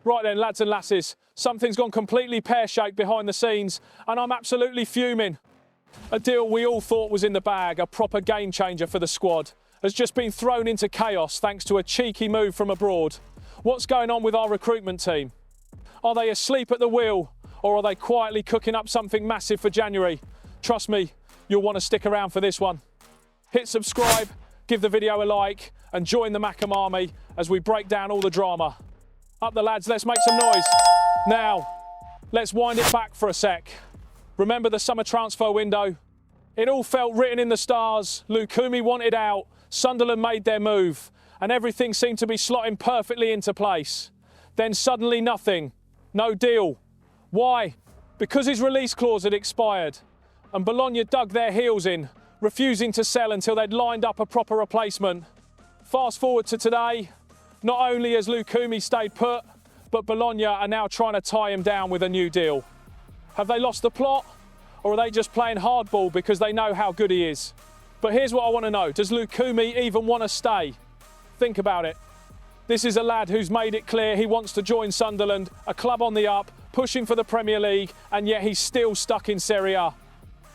Right then, lads and lasses, something's gone completely pear-shaped behind the scenes, and I'm absolutely fuming. A deal we all thought was in the bag, a proper game changer for the squad, has just been thrown into chaos thanks to a cheeky move from abroad. What's going on with our recruitment team? Are they asleep at the wheel, or are they quietly cooking up something massive for January? Trust me, you'll want to stick around for this one. Hit subscribe, give the video a like, and join the Macam army as we break down all the drama. Up the lads, let's make some noise. Now, let's wind it back for a sec. Remember the summer transfer window? It all felt written in the stars. Lukumi wanted out, Sunderland made their move, and everything seemed to be slotting perfectly into place. Then suddenly nothing, no deal. Why? Because his release clause had expired, and Bologna dug their heels in, refusing to sell until they'd lined up a proper replacement. Fast forward to today, not only has Lukumi stayed put, but Bologna are now trying to tie him down with a new deal. Have they lost the plot, or are they just playing hardball because they know how good he is? But here's what I want to know. Does Lukumi even want to stay? Think about it. This is a lad who's made it clear he wants to join Sunderland, a club on the up, pushing for the Premier League, and yet he's still stuck in Serie A.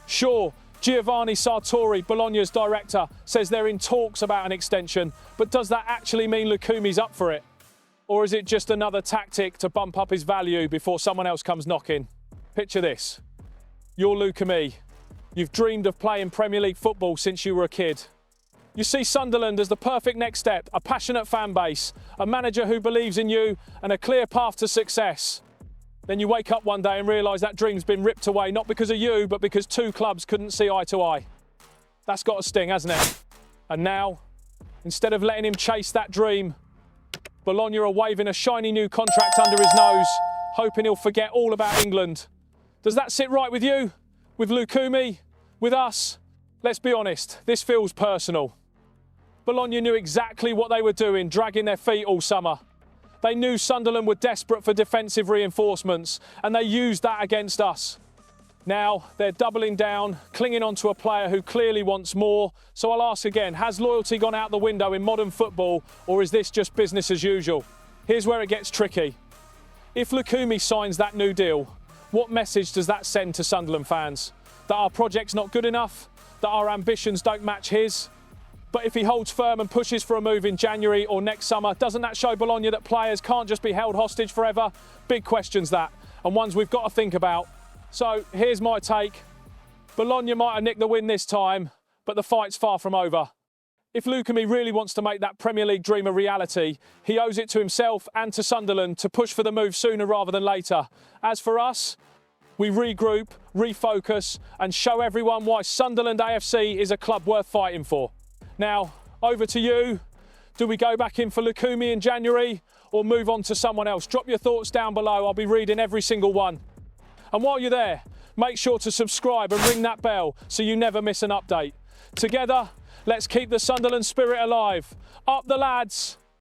Sure, Giovanni Sartori, Bologna's director, says they're in talks about an extension, but does that actually mean Lukumi's up for it? Or is it just another tactic to bump up his value before someone else comes knocking? Picture this. You're Lukumi. You've dreamed of playing Premier League football since you were a kid. You see Sunderland as the perfect next step, a passionate fan base, a manager who believes in you, and a clear path to success. Then you wake up one day and realise that dream's been ripped away, not because of you, but because two clubs couldn't see eye to eye. That's got a sting, hasn't it? And now, instead of letting him chase that dream, Bologna are waving a shiny new contract under his nose, hoping he'll forget all about England. Does that sit right with you? With Lukumi? With us? Let's be honest, this feels personal. Bologna knew exactly what they were doing, dragging their feet all summer. They knew Sunderland were desperate for defensive reinforcements, and they used that against us. Now, they're doubling down, clinging on to a player who clearly wants more. So I'll ask again, has loyalty gone out the window in modern football, or is this just business as usual? Here's where it gets tricky. If Lukumi signs that new deal, what message does that send to Sunderland fans? That our project's not good enough? That our ambitions don't match his? But if he holds firm and pushes for a move in January or next summer, doesn't that show Bologna that players can't just be held hostage forever? Big questions that, and ones we've got to think about. So here's my take. Bologna might have nicked the win this time, but the fight's far from over. If Lukumi really wants to make that Premier League dream a reality, he owes it to himself and to Sunderland to push for the move sooner rather than later. As for us, we regroup, refocus, and show everyone why Sunderland A.F.C. is a club worth fighting for. Now, over to you. Do we go back in for Lukumi in January or move on to someone else? Drop your thoughts down below. I'll be reading every single one. And while you're there, make sure to subscribe and ring that bell so you never miss an update. Together, let's keep the Sunderland spirit alive. Up the lads!